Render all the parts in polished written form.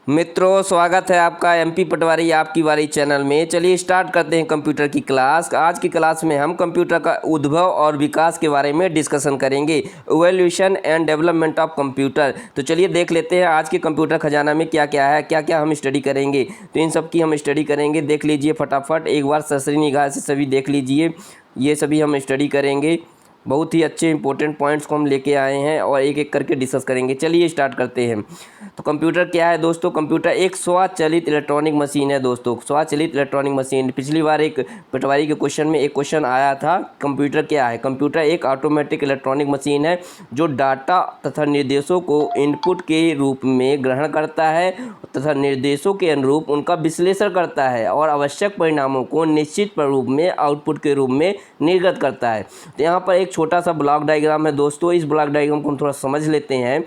मित्रों, स्वागत है आपका एमपी पटवारी आपकी बारी चैनल में। चलिए स्टार्ट करते हैं कंप्यूटर की क्लास। आज की क्लास में हम कंप्यूटर का उद्भव और विकास के बारे में डिस्कशन करेंगे, evolution and development of computer. तो चलिए देख लेते हैं आज के कंप्यूटर खजाना में क्या क्या है, क्या क्या हम स्टडी करेंगे। तो इन सब की हम स्टडी करेंगे, देख लीजिए फटाफट एक बार सरसरी निगाह से सभी देख लीजिए। ये सभी हम स्टडी करेंगे, बहुत ही अच्छे इंपॉर्टेंट पॉइंट्स को हम लेके आए हैं और एक एक करके डिस्कस करेंगे। चलिए स्टार्ट करते हैं। तो कंप्यूटर क्या है दोस्तों? कंप्यूटर एक स्वचालित इलेक्ट्रॉनिक मशीन है दोस्तों, स्वचालित इलेक्ट्रॉनिक मशीन। पिछली बार एक पटवारी के क्वेश्चन में एक क्वेश्चन आया था, कंप्यूटर क्या है? कंप्यूटर एक ऑटोमेटिक इलेक्ट्रॉनिक मशीन है जो डाटा तथा निर्देशों को इनपुट के रूप में ग्रहण करता है तथा निर्देशों के अनुरूप उनका विश्लेषण करता है और आवश्यक परिणामों को निश्चित रूप में आउटपुट के रूप में निर्गत करता है। तो यहाँ पर एक छोटा सा ब्लॉक डायग्राम है दोस्तों, इस ब्लॉक डायग्राम को हम थोड़ा समझ लेते हैं।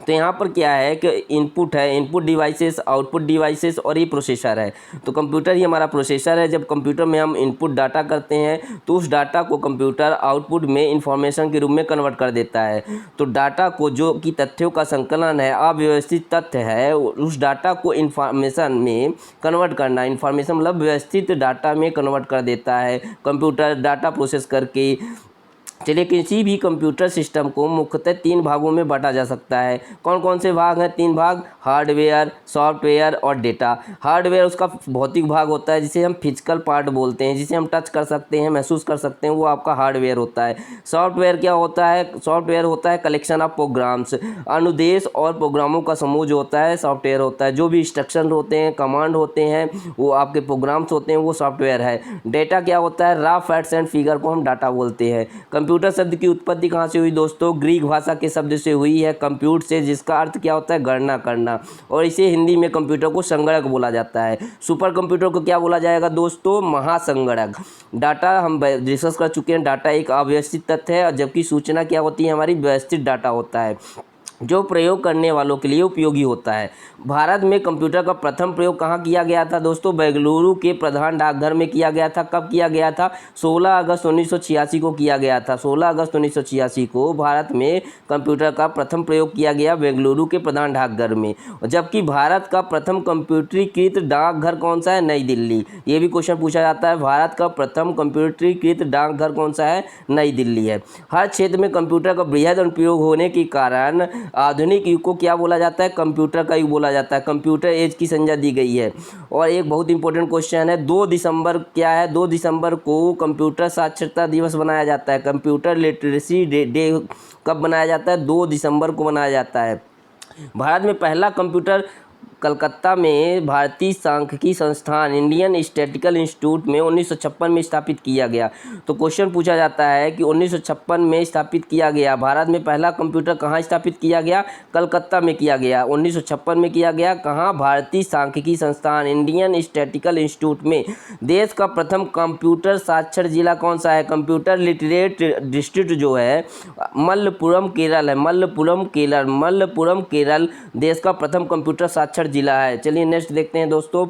तो यहाँ पर क्या है कि इनपुट है, इनपुट डिवाइसेस, आउटपुट डिवाइसेस और ये प्रोसेसर है। तो कंप्यूटर ही हमारा प्रोसेसर है। जब कंप्यूटर में हम इनपुट डाटा करते हैं तो उस डाटा को कंप्यूटर आउटपुट में इंफॉर्मेशन के रूप में कन्वर्ट कर देता है। तो डाटा को जो कि तथ्यों का संकलन है, अव्यवस्थित तथ्य है, उस डाटा को इंफॉर्मेशन में कन्वर्ट करना, इंफॉर्मेशन मतलब व्यवस्थित डाटा में कन्वर्ट कर देता है कंप्यूटर डाटा प्रोसेस करके। चलिए, किसी भी कंप्यूटर सिस्टम को मुख्यतः तीन भागों में बांटा जा सकता है। कौन कौन से भाग हैं? तीन भाग, हार्डवेयर, सॉफ्टवेयर और डेटा। हार्डवेयर उसका भौतिक भाग होता है जिसे हम फिजिकल पार्ट बोलते हैं, जिसे हम टच कर सकते हैं, महसूस कर सकते हैं, वो आपका हार्डवेयर होता है। सॉफ्टवेयर क्या होता है? सॉफ्टवेयर होता है कलेक्शन ऑफ प्रोग्राम्स, अनुदेश और प्रोग्रामों का समूह जो होता है सॉफ्टवेयर होता है। जो भी इंस्ट्रक्शन होते हैं, कमांड होते हैं, वो आपके प्रोग्राम्स होते हैं, वो सॉफ्टवेयर है। डेटा क्या होता है? रॉ फैक्ट्स एंड फिगर को हम डाटा बोलते हैं। कंप्यूटर शब्द की उत्पत्ति कहाँ से हुई दोस्तों? ग्रीक भाषा के शब्द से हुई है, कंप्यूट से, जिसका अर्थ क्या होता है? गणना करना। और इसे हिंदी में कंप्यूटर को संगणक बोला जाता है। सुपर कंप्यूटर को क्या बोला जाएगा दोस्तों? महासंगणक। डाटा हम डिस्कस कर चुके हैं, डाटा एक अव्यवस्थित तथ्य है, जबकि सूचना क्या होती है? हमारी व्यवस्थित डाटा होता है जो प्रयोग करने वालों के लिए उपयोगी होता है। भारत में कंप्यूटर का प्रथम प्रयोग कहाँ किया गया था दोस्तों? बेंगलुरु के प्रधान डाकघर में किया गया था। कब किया गया था? 16 अगस्त 1986 को किया गया था। 16 अगस्त 1986 को भारत में कंप्यूटर का प्रथम प्रयोग किया गया बेंगलुरु के प्रधान डाकघर में। जबकि भारत का प्रथम कंप्यूटरीकृत डाकघर कौन सा है? नई दिल्ली। ये भी क्वेश्चन पूछा जाता है, भारत का प्रथम कंप्यूटरीकृत डाकघर कौन सा है? नई दिल्ली है। हर क्षेत्र में कंप्यूटर का बृहद अनुप्रयोग होने के कारण आधुनिक युग को क्या बोला जाता है? कंप्यूटर का युग बोला जाता है। कंप्यूटर एज की संज्ञा दी गई है। और एक बहुत इंपॉर्टेंट क्वेश्चन है, 2 दिसंबर क्या है? 2 दिसंबर को कंप्यूटर साक्षरता दिवस मनाया जाता है। कंप्यूटर लिटरेसी डे कब बनाया जाता है? 2 दिसंबर को मनाया जाता है। भारत में पहला कंप्यूटर कलकत्ता में भारतीय सांख्यिकी संस्थान इंडियन स्टैटिस्टिकल इंस्टीट्यूट में 1956 में स्थापित किया गया। तो क्वेश्चन पूछा जाता है कि 1956 में स्थापित किया गया, भारत में पहला कंप्यूटर कहाँ स्थापित किया गया? कलकत्ता में किया गया। 1956 में किया गया। कहाँ? भारतीय सांख्यिकी संस्थान इंडियन स्टैटिस्टिकल इंस्टीट्यूट में। देश का प्रथम कंप्यूटर साक्षर जिला कौन सा है? कंप्यूटर लिटरेट डिस्ट्रिक्ट जो है मल्लपुरम केरल है। मल्लपुरम केरल देश का प्रथम कंप्यूटर साक्षर जिला है। चलिए नेक्स्ट देखते हैं दोस्तों।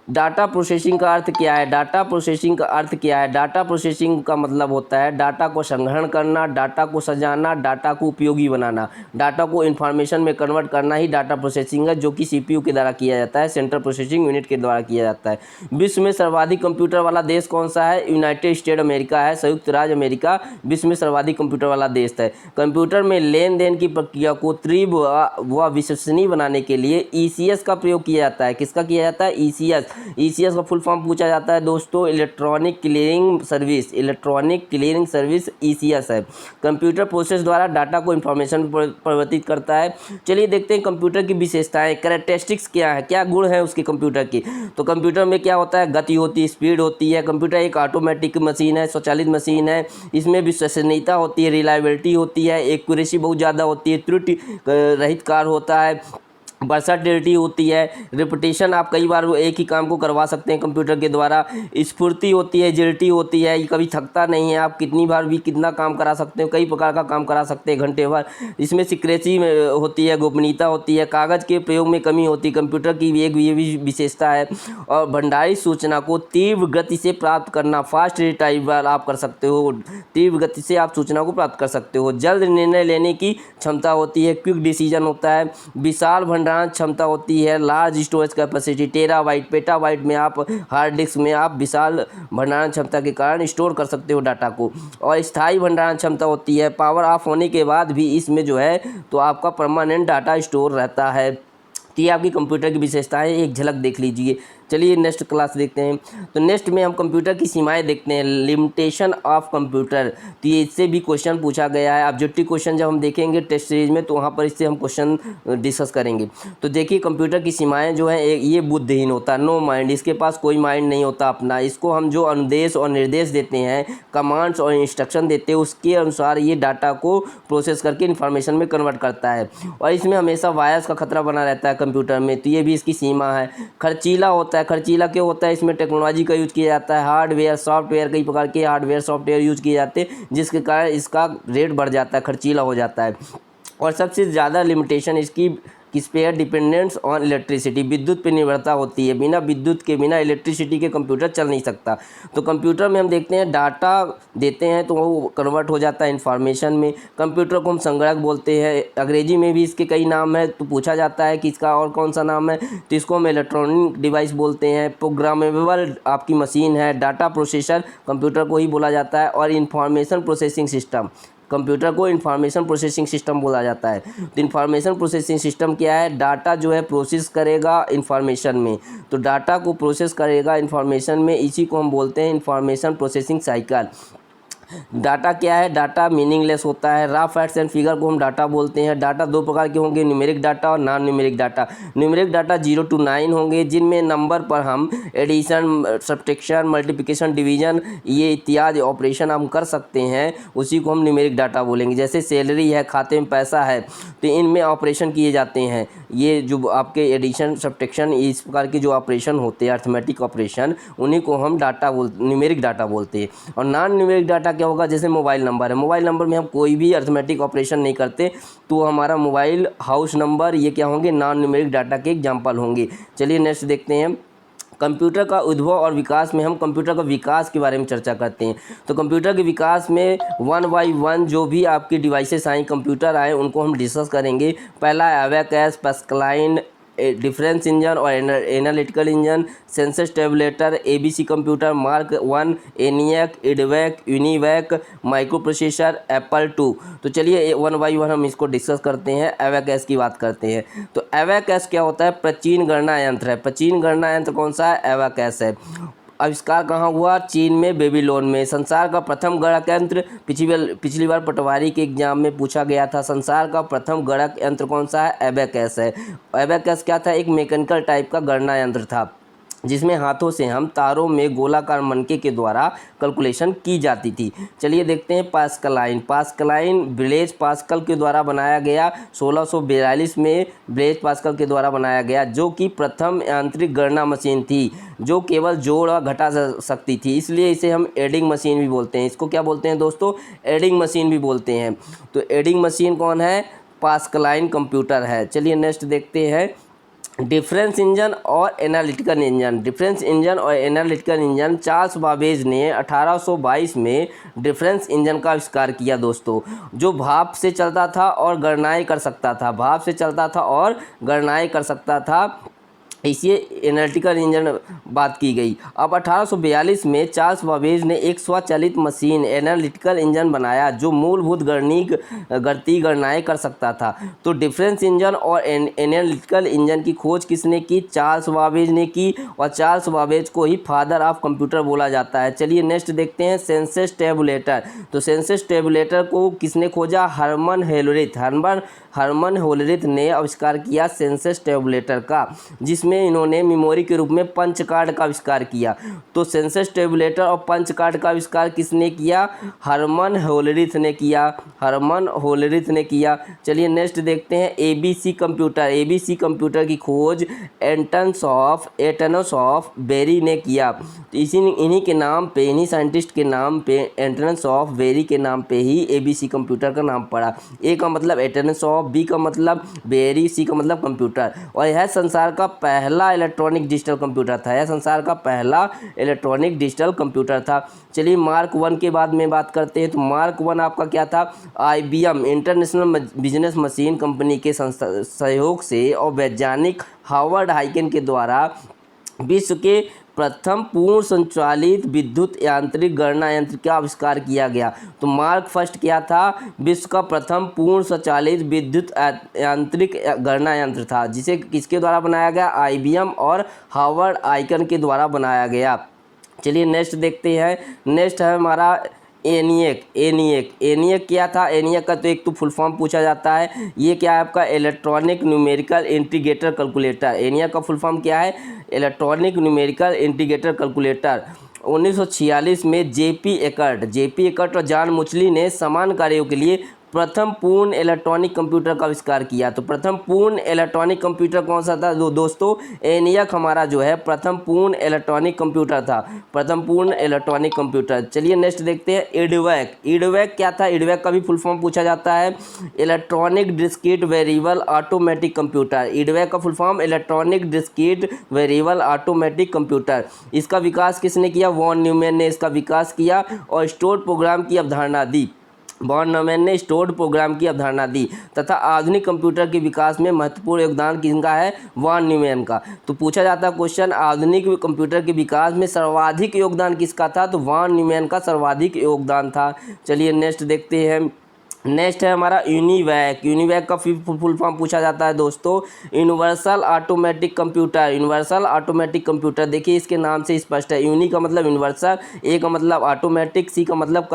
डाटा प्रोसेसिंग का अर्थ क्या है? डाटा प्रोसेसिंग का अर्थ क्या है? डाटा प्रोसेसिंग का मतलब होता है डाटा को संग्रहण करना, डाटा को सजाना, डाटा को उपयोगी बनाना, डाटा को इन्फॉर्मेशन में कन्वर्ट करना ही डाटा प्रोसेसिंग है, जो कि सीपीयू के द्वारा किया जाता है, सेंट्रल प्रोसेसिंग यूनिट के द्वारा किया जाता है। विश्व में सर्वाधिक कंप्यूटर वाला देश कौन सा है? यूनाइटेड स्टेट अमेरिका है। संयुक्त राज्य अमेरिका विश्व में सर्वाधिक कंप्यूटर वाला देश है। कंप्यूटर में लेन देन की प्रक्रिया को तीव्र व विश्वसनीय बनाने के लिए ईसीएस का प्रयोग किया जाता है। किसका किया जाता है? ईसीएस। ईसीएस का फुल फॉर्म पूछा जाता है दोस्तों, electronic clearing service. Electronic clearing service ECS है। कंप्यूटर प्रोसेस द्वारा डाटा को इंफॉर्मेशन परिवर्तित करता है। चलिए देखते हैं कंप्यूटर की विशेषताएं, कैरेक्टरिस्टिक्स क्या है, क्या गुण है उसके कंप्यूटर की। तो कंप्यूटर में क्या होता है? गति होती है, स्पीड होती है। कंप्यूटर एक ऑटोमेटिक मशीन है, स्वचालित मशीन है। इसमें विश्वसनीयता होती है, रिलायबिलिटी होती है, एक्यूरेसी बहुत ज़्यादा होती है, त्रुटि रहित कार्य होता है, वर्साटिलिटी होती है, रिपीटेशन, आप कई बार एक ही काम को करवा सकते हैं कंप्यूटर के द्वारा। स्फूर्ति होती है, एजिलिटी होती है, ये कभी थकता नहीं है, आप कितनी बार भी कितना काम करा सकते हो, कई प्रकार का काम करा सकते हैं घंटे भर। इसमें सिक्रेसी होती है, गोपनीयता होती है, कागज़ के प्रयोग में कमी होती है, कंप्यूटर की भी एक ये भी विशेषता है। और भंडारित सूचना को तीव्र गति से प्राप्त करना, फास्ट रिट्रीवल आप कर सकते हो, तीव्र गति से आप सूचना को प्राप्त कर सकते हो। जल्द निर्णय लेने की क्षमता होती है, क्विक डिसीजन होता है। विशाल भंडारण भंडारण क्षमता होती है, large storage capacity terabyte petabyte में आप हार्ड डिस्क में आप विशाल भंडारण क्षमता के कारण स्टोर कर सकते हो डाटा को। और स्थायी भंडारण क्षमता होती है, पावर ऑफ होने के बाद भी इसमें जो है तो आपका परमानेंट डाटा स्टोर रहता है। तो ये आपकी कंप्यूटर की विशेषताएं एक झलक देख लीजिए। चलिए नेक्स्ट क्लास देखते हैं। तो नेक्स्ट में हम कंप्यूटर की सीमाएं देखते हैं, लिमिटेशन ऑफ कंप्यूटर। तो ये इससे भी क्वेश्चन पूछा गया है। ऑब्जेक्टिव क्वेश्चन जब हम देखेंगे टेस्ट सीरीज में तो वहाँ पर इससे हम क्वेश्चन डिस्कस करेंगे। तो देखिए कंप्यूटर की सीमाएं जो है, ये बुद्धिहीन होता है, नो माइंड, इसके पास कोई माइंड नहीं होता अपना। इसको हम जो अनुदेश और निर्देश देते हैं, कमांड्स और इंस्ट्रक्शन देते हैं, उसके अनुसार ये डाटा को प्रोसेस करके इन्फॉर्मेशन में कन्वर्ट करता है। और इसमें हमेशा वायरस का खतरा बना रहता है कंप्यूटर में, तो ये भी इसकी सीमा है। खर्चीला होता है, खर्चीला क्यों होता है? इसमें टेक्नोलॉजी का यूज किया जाता है, हार्डवेयर सॉफ्टवेयर, कई प्रकार के हार्डवेयर सॉफ्टवेयर यूज किए जाते हैं, जिसके कारण इसका रेट बढ़ जाता है, खर्चीला हो जाता है। और सबसे ज़्यादा लिमिटेशन इसकी किस पे है? डिपेंडेंस ऑन इलेक्ट्रिसिटी, विद्युत पे निर्भरता होती है। बिना विद्युत के, बिना इलेक्ट्रिसिटी के कंप्यूटर चल नहीं सकता। तो कंप्यूटर में हम देखते हैं डाटा देते हैं तो वो कन्वर्ट हो जाता है इंफॉर्मेशन में। कंप्यूटर को हम संगणक बोलते हैं, अंग्रेजी में भी इसके कई नाम है, तो पूछा जाता है कि इसका और कौन सा नाम है, तो इसको हम इलेक्ट्रॉनिक डिवाइस बोलते हैं। प्रोग्रामेबल आपकी मशीन है, डाटा प्रोसेसर कंप्यूटर को ही बोला जाता है। और इंफॉर्मेशन प्रोसेसिंग सिस्टम, कंप्यूटर को इंफॉर्मेशन प्रोसेसिंग सिस्टम बोला जाता है। तो इंफॉर्मेशन प्रोसेसिंग सिस्टम क्या है? डाटा जो है प्रोसेस करेगा इंफॉर्मेशन में, तो डाटा को प्रोसेस करेगा इंफॉर्मेशन में, इसी को हम बोलते हैं इंफॉर्मेशन प्रोसेसिंग साइकिल। डाटा क्या है? डाटा मीनिंगलेस होता है। रॉ फैक्ट्स एंड फिगर को हम डाटा बोलते हैं। डाटा दो प्रकार के होंगे, न्यूमेरिक डाटा और non numeric data. Numeric data 0 to 9 होंगे, जिनमें नंबर पर हम एडिशन, सब्ट्रैक्शन, मल्टीप्लिकेशन, डिवीजन, ये इत्यादि ऑपरेशन हम कर सकते हैं, उसी को हम न्यूमेरिक डाटा बोलेंगे। जैसे सैलरी है, खाते में पैसा है, तो इनमें ऑपरेशन किए जाते हैं। ये जो आपके एडिशन, सब्ट्रैक्शन, इस प्रकार के जो ऑपरेशन होते हैं, अर्थमेटिक ऑपरेशन, उन्हीं को हम न्यूमेरिक डाटा बोलते हैं। और नॉन न्यूमेरिक डाटा क्या होगा? जैसे मोबाइल नंबर है, मोबाइल नंबर में हम कोई भी अर्थमेटिक ऑपरेशन नहीं करते, तो हमारा मोबाइल हाउस नंबर, ये क्या होंगे? नॉन न्यूमेरिक डाटा के एग्जाम्पल होंगे। चलिए नेक्स्ट देखते हैं। कंप्यूटर का उद्भव और विकास में हम कंप्यूटर का विकास के बारे में चर्चा करते हैं। तो कंप्यूटर के विकास में 1 by 1 जो भी आपकी डिवाइसेस आई, कंप्यूटर आए, उनको हम डिस्कस करेंगे। पहला एबेकस, पास्कलाइन, डिफरेंस इंजन और analytical engine, census tabulator, ABC computer, mark 1, ENIAC, इडवैक, UNIVAC, micro processor, Apple 2। तो चलिए 1 by 1 हम इसको डिस्कस करते हैं। एबेकस की बात करते हैं। तो एबेकस क्या होता है? प्राचीन गणना यंत्र है। प्राचीन गणना यंत्र कौन सा है? एबेकस है। आविष्कार कहाँ हुआ? चीन में, बेबीलोन में। संसार का प्रथम गणक यंत्र, पिछली बार पटवारी के एग्जाम में पूछा गया था, संसार का प्रथम गणक यंत्र कौन सा है? एबेकस है। एबेकस क्या था? एक मैकेनिकल टाइप का गणना यंत्र था, जिसमें हाथों से हम तारों में गोलाकार मनके के द्वारा कैलकुलेशन की जाती थी। चलिए देखते हैं पास्कलाइन। पास्कलाइन ब्लेज पास्कल के द्वारा बनाया गया, 1642 में ब्लेज पास्कल के द्वारा बनाया गया, जो कि प्रथम यांत्रिक गणना मशीन थी, जो केवल जोड़ और घटा सकती थी, इसलिए इसे हम एडिंग मशीन भी बोलते हैं। इसको क्या बोलते हैं दोस्तों? एडिंग मशीन भी बोलते हैं। तो एडिंग मशीन कौन है? पास्कलाइन कंप्यूटर है। चलिए नेक्स्ट देखते हैं। डिफरेंस इंजन और एनालिटिकल इंजन। डिफरेंस इंजन और एनालिटिकल इंजन, चार्ल्स बाबेज ने 1822 में डिफरेंस इंजन का आविष्कार किया दोस्तों, जो भाप से चलता था और गणनाएं कर सकता था। भाप से चलता था और गणनाएं कर सकता था, इसे एनालिटिकल इंजन बात की गई। अब 1842 में चार्ल्स बाबेज ने एक स्वचालित मशीन एनालिटिकल इंजन बनाया, जो मूलभूत गणितीय गणनाएं कर सकता था। तो डिफरेंस इंजन और एनालिटिकल इंजन की खोज किसने की? चार्ल्स बाबेज ने की, और चार्ल्स बाबेज को ही फादर ऑफ कंप्यूटर बोला जाता है। चलिए नेक्स्ट देखते हैं। Census tabulator. तो सेंसस टेबुलेटर को किसने खोजा? हर्मन होलरिथ ने आविष्कार किया सेंसस टेबुलेटर का, जिसमें इन्होंने मेमोरी के रूप में पंच कार्ड का आविष्कार किया। तो सेंसस टेबुलेटर और पंच कार्ड का आविष्कार किसने किया? हर्मन होलरिथ ने किया। चलिए नेक्स्ट देखते हैं। ABC computer. एबीसी कंप्यूटर की खोज एटनस ऑफ बेरी ने किया। तो इन्हीं के नाम पे, इन्हीं साइंटिस्ट के नाम पे, एटनस ऑफ बेरी के नाम पे ही एबीसी कंप्यूटर का नाम पड़ा। ए का मतलब एटनस ऑफ, बी का मतलब बेरी, सी का मतलब कंप्यूटर। और यह संसार का पहला इलेक्ट्रॉनिक डिजिटल कंप्यूटर था। यह संसार का पहला इलेक्ट्रॉनिक डिजिटल कंप्यूटर था। चलिए मार्क 1 के बाद में बात करते हैं। तो मार्क 1 आपका क्या था? IBM international business machine company के सहयोग से और वैज्ञानिक हार्वर्ड हाइकेन के द्वारा विश्व के प्रथम पूर्ण संचालित विद्युत यांत्रिक गणना यंत्र का आविष्कार किया गया। तो मार्क फर्स्ट क्या था? विश्व का प्रथम पूर्ण संचालित विद्युत यांत्रिक गणना यंत्र था, जिसे किसके द्वारा बनाया गया? IBM और हार्वर्ड हाइकेन के द्वारा बनाया गया। चलिए नेक्स्ट देखते हैं। नेक्स्ट है हमारा एनिएक क्या था? एनिएक का तो एक तो फुल फॉर्म पूछा जाता है। ये क्या है आपका? Electronic numerical integrator calculator. ENIAC का फुल फॉर्म क्या है? Electronic numerical integrator calculator. 1946 में जेपी एकर्ट और जॉन मुचली ने समान कार्यों के लिए प्रथम पूर्ण इलेक्ट्रॉनिक कंप्यूटर का आविष्कार किया। तो प्रथम पूर्ण इलेक्ट्रॉनिक कंप्यूटर कौन सा था दोस्तों? एनियक हमारा जो है प्रथम पूर्ण इलेक्ट्रॉनिक कंप्यूटर था। प्रथम पूर्ण इलेक्ट्रॉनिक कंप्यूटर। चलिए नेक्स्ट देखते हैं। ईडवैक क्या था? ईडवैक का भी फुल फॉर्म पूछा जाता है। Electronic discrete variable automatic computer. EDVAC का full form electronic discrete variable automatic computer. इसका विकास किसने किया? वॉन न्यूमैन ने इसका विकास किया और स्टोर्ड प्रोग्राम की अवधारणा दी। वॉन न्यूमैन ने स्टोर्ड प्रोग्राम की अवधारणा दी तथा आधुनिक कंप्यूटर के विकास में महत्वपूर्ण योगदान किसका है? वॉन न्यूमैन का। तो पूछा जाता है क्वेश्चन, आधुनिक कंप्यूटर के विकास में सर्वाधिक योगदान किसका था? तो वॉन न्यूमैन का सर्वाधिक योगदान था। चलिए नेक्स्ट देखते हैं। नेक्स्ट है हमारा यूनिवैक का फुल फॉर्म पूछा जाता है दोस्तों। Universal automatic computer. देखिए इसके नाम से स्पष्ट है। यूनी का मतलब यूनिवर्सल, ए का मतलब ऑटोमेटिक, सी का मतलब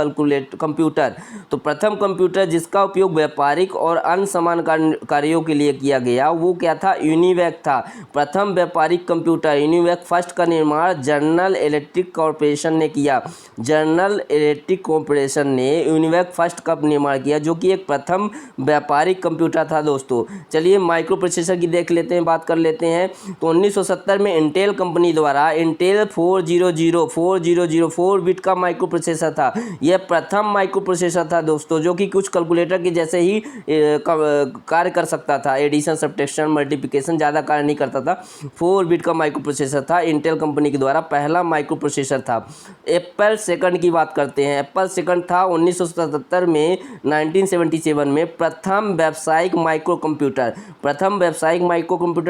कंप्यूटर। तो प्रथम कंप्यूटर जिसका उपयोग व्यापारिक और अन्य समान कार्यों के लिए किया गया वो क्या था? यूनिवैक था। प्रथम व्यापारिक कंप्यूटर यूनिवैक फर्स्ट का निर्माण जनरल इलेक्ट्रिक कॉर्पोरेशन ने किया। जनरल इलेक्ट्रिक कॉर्पोरेशन ने यूनिवैक फर्स्ट का निर्माण किया, जो कि एक प्रथम व्यापारिक कंप्यूटर था दोस्तों। चलिए माइक्रो प्रोसेसर की देख लेते हैं, बात कर लेते हैं। तो 1970 में इंटेल कंपनी द्वारा इंटेल 4004 बिट का माइक्रो प्रोसेसर था। यह प्रथम माइक्रो प्रोसेसर था दोस्तों, जो कि कुछ कैलकुलेटर के जैसे ही कार्य कर सकता था। एडिशन, सब्ट्रैक्शन, मल्टीप्लिकेशन ज़्यादा कार्य नहीं करता था। 4 बिट का माइक्रो प्रोसेसर था। इंटेल कंपनी के द्वारा पहला माइक्रो प्रोसेसर था। एप्पल सेकंड की बात करते हैं। एप्पल सेकंड था 1977 में 1977 में प्रथम व्यावसायिक माइक्रो कंप्यूटर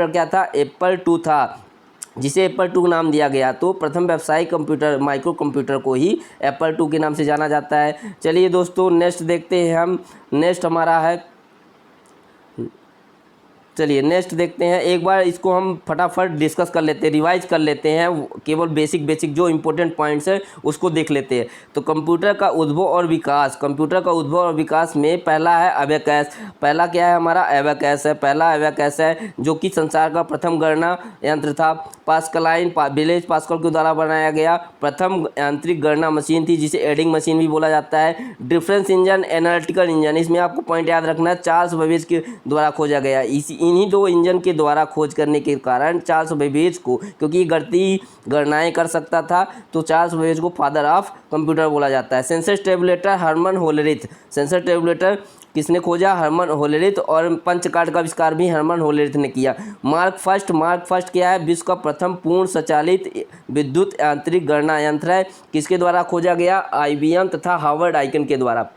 क्या था? एप्पल 2 था, जिसे एप्पल 2 नाम दिया गया। तो प्रथम व्यावसायिक माइक्रो कंप्यूटर को ही एप्पल 2 के नाम से जाना जाता है। चलिए दोस्तों नेक्स्ट देखते हैं हम। नेक्स्ट हमारा है, चलिए नेक्स्ट देखते हैं। एक बार इसको हम फटाफट डिस्कस कर लेते हैं, रिवाइज कर लेते हैं। केवल बेसिक जो इंपॉर्टेंट पॉइंट्स है उसको देख लेते हैं। तो कंप्यूटर का उद्भव और विकास में पहला है अबेकस। पहला क्या है हमारा? एबेकस है। पहला एबेकस है जो कि संसार का प्रथम गणना यंत्र था। ब्लेज पास्कल के द्वारा बनाया गया प्रथम यांत्रिक गणना मशीन थी, जिसे एडिंग मशीन भी बोला जाता है। डिफरेंस इंजन, एनालिटिकल इंजन, इसमें आपको पॉइंट याद रखना है, चार्ल्स बेबेज के द्वारा खोजा गया। इन्हीं 2 इंजन के द्वारा खोज करने के कारण चार्ल्स बेबेज को, क्योंकि गणती गणनाएं कर सकता था, तो चार्ल्स बेबेज को फादर ऑफ कंप्यूटर बोला जाता है। Census tabulator Herman Hollerith. Census tabulator किसने खोजा? Herman Hollerith. और पंच कार्ड का आविष्कार भी हर्मन होलेरिथ ने किया। मार्क फर्स्ट क्या है? विश्व का प्रथम पूर्ण संचालित विद्युत यांत्रिक गणना यंत्र है। किसके द्वारा खोजा गया? IBM तथा हार्वर्ड हाइकेन के द्वारा।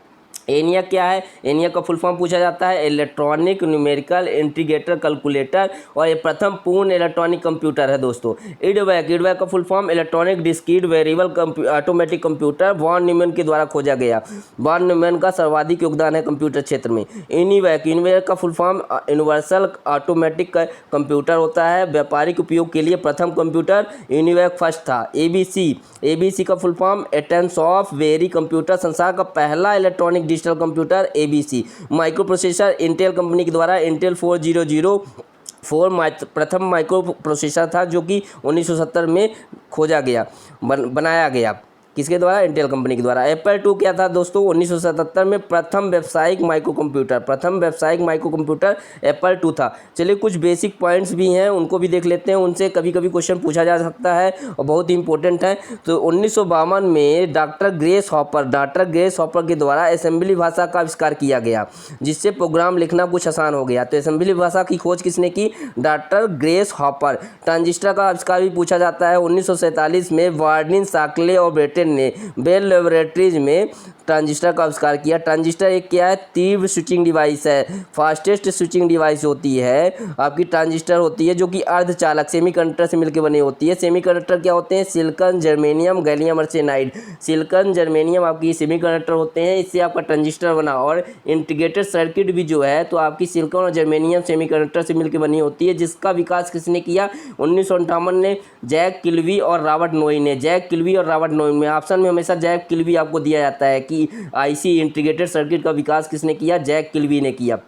एनियक क्या है? एनियक का फुल फॉर्म पूछा जाता है इलेक्ट्रॉनिक न्यूमेरिकल इंटीग्रेटर कैलकुलेटर, और ये प्रथम पूर्ण इलेक्ट्रॉनिक कंप्यूटर है दोस्तों। ईडवैक का full form electronic discrete variable automatic computer, von Neumann के द्वारा खोजा गया। वॉन न्यूमैन का सर्वाधिक योगदान है कंप्यूटर क्षेत्र में। यूनिवैक का full form universal automatic computer होता है। व्यापारिक उपयोग के लिए प्रथम कंप्यूटर यूनिवैक फर्स्ट था। ABC का full form atoms of very computer, संसार का पहला electronic digital computer ABC। Micro processor Intel company के द्वारा इंटेल 4004 प्रथम माइक्रो प्रोसेसर था, जो कि 1970 में खोजा गया, बनाया गया। किसके द्वारा? इंटेल कंपनी के द्वारा। एप्पल II क्या था दोस्तों? 1977 में प्रथम व्यावसायिक माइक्रो कंप्यूटर एप्पल II था। चलिए कुछ बेसिक पॉइंट्स भी हैं उनको भी देख लेते हैं, उनसे कभी कभी क्वेश्चन पूछा जा सकता है और बहुत ही इंपॉर्टेंट है। तो 1952 में डॉक्टर ग्रेस हॉपर के द्वारा असेंबली भाषा का आविष्कार किया गया, जिससे प्रोग्राम लिखना कुछ आसान हो गया। तो असेंबली भाषा की खोज किसने की? Doctor grace hopper. ट्रांजिस्टर का आविष्कार भी पूछा जाता है। 1947 में वार्निन, शाक्ले और ब्रेटन ने बेल लेबोरेटरीज में ट्रांजिस्टर का आविष्कार किया। ट्रांजिस्टर एक क्या है? तीव्र स्विचिंग डिवाइस है, फास्टेस्ट स्विचिंग डिवाइस होती है आपकी ट्रांजिस्टर होती है, जो कि अर्धचालक सेमीकंडक्टर से मिलकर बनी होती है। सेमीकंडक्टर क्या होते हैं? Silicon, germanium, gallium arsenide. Silicon, germanium आपकी सेमीकंडक्टर होते हैं, इससे आपका ट्रांजिस्टर बना। और इंटीग्रेटेड सर्किट भी जो है तो आपकी सिलिकॉन और जर्मेनियम सेमीकंडक्टर से मिलकर बनी होती है, जिसका विकास किसने किया? 1958 ने जैक किल्वी और रॉबर्ट नोई ने। जैक किल्वी और रॉबर्ट नोई में ऑप्शन में हमेशा जैक किल्वी आपको दिया जाता है कि आईसी इंटीग्रेटेड सर्किट का विकास किसने किया? जैक किल्वी ने किया।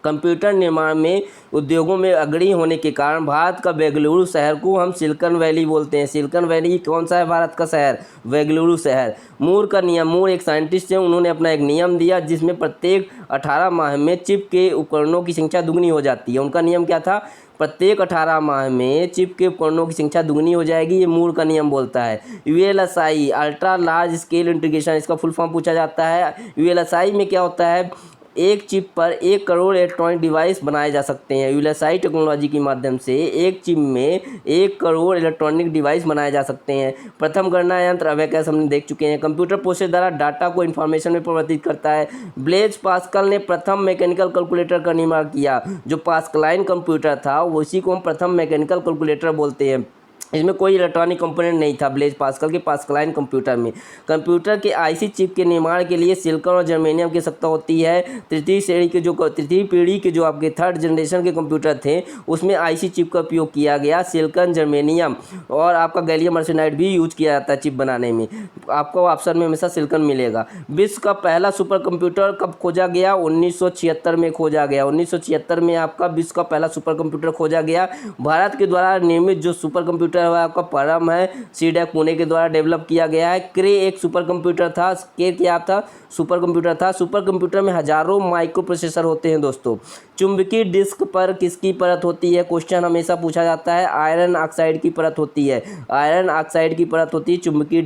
कंप्यूटर निर्माण में उद्योगों में अग्रणी होने के कारण भारत का बेंगलुरु शहर को हम सिलिकॉन वैली बोलते हैं। सिलिकॉन वैली कौन सा है भारत का शहर? बेंगलुरु शहर। मूर का नियम, मूर एक साइंटिस्ट हैं, उन्होंने अपना एक नियम दिया जिसमें प्रत्येक 18 माह में चिप के उपकरणों की संख्या दुगनी हो जाती है। उनका नियम क्या था? प्रत्येक 18 माह में चिप के उपकरणों की संख्या दुगनी हो जाएगी, ये मूर का नियम बोलता है। ULSI ultra large scale integration, इसका फुल फॉर्म पूछा जाता है। यूएलएसआई में क्या होता है? एक चिप पर 1 करोड़ इलेक्ट्रॉनिक डिवाइस बनाए जा सकते हैं। यूएलएसआई टेक्नोलॉजी की माध्यम से एक चिप में 1 करोड़ इलेक्ट्रॉनिक डिवाइस बनाए जा सकते हैं। प्रथम गणना यंत्र अबेकस हमने देख चुके हैं। कंप्यूटर प्रोसेस द्वारा डाटा को इन्फॉर्मेशन में परिवर्तित करता है। ब्लेज पास्कल ने प्रथम मैकेनिकल कैलकुलेटर का निर्माण किया। जो पास्कलाइन कंप्यूटर था उसी को हम प्रथम मैकेनिकल कैलकुलेटर बोलते हैं। इसमें कोई इलेक्ट्रॉनिक कंपोनेंट नहीं था ब्लेज पास्कल के पास्कलाइन कंप्यूटर में। कंप्यूटर के आईसी चिप के निर्माण के लिए सिलिकॉन और जर्मेनियम की आवश्यकता होती है। तृतीय पीढ़ी के जो आपके थर्ड जनरेशन के कंप्यूटर थे उसमें आईसी चिप का उपयोग किया गया। सिलिकॉन, जर्मेनियम और आपका गैलियम आर्सेनाइड भी यूज किया जाता है चिप बनाने में। आपको ऑप्शन में हमेशा सिलिकॉन मिलेगा। विश्व का पहला सुपर कंप्यूटर कब खोजा गया? 1976 में खोजा गया। 1976 में आपका विश्व का पहला सुपर कंप्यूटर खोजा गया। भारत के द्वारा निर्मित जो सुपर कंप्यूटर आपका परम है सीडैक पुणे के द्वारा डेवलप किया गया है। क्रे एक सुपर कंप्यूटर था। के क्या था? सुपर कंप्यूटर था। सुपर कंप्यूटर में हजारों माइक्रो प्रोसेसर होते हैं दोस्तों। चुंबकीय डिस्क पर किसकी परत होती है? क्वेश्चन हमेशा पूछा जाता है। आयरन ऑक्साइड की परत होती है। आयरन ऑक्साइड की परत होती है चुंबकीय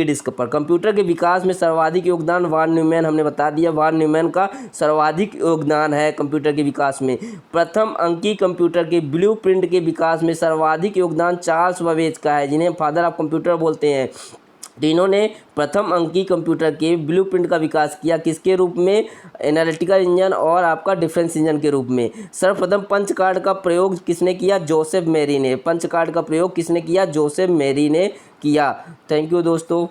डिस्क पर। कंप्यूटर के विकास में सर्वाधिक योगदान वान न्यूमैन, हमने बता दिया वान न्यूमैन का सर्वाधिक योगदान है कंप्यूटर के विकास में। प्रथम अंकीय कंप्यूटर के ब्लूप्रिंट के विकास में सर्वाधिक योगदान चार्ल्स बेबेज का है, जिन्हें फादर ऑफ कंप्यूटर बोलते हैं। इन्होंने प्रथम अंकीय कंप्यूटर के ब्लूप्रिंट का विकास किया किसके रूप में? एनालिटिकल इंजन और आपका डिफरेंस इंजन के रूप में। सर्वप्रथम पंच कार्ड का प्रयोग किसने किया? जोसेफ मेरी ने। पंच कार्ड का प्रयोग किसने किया? जोसेफ मेरी ने किया। थैंक यू दोस्तों।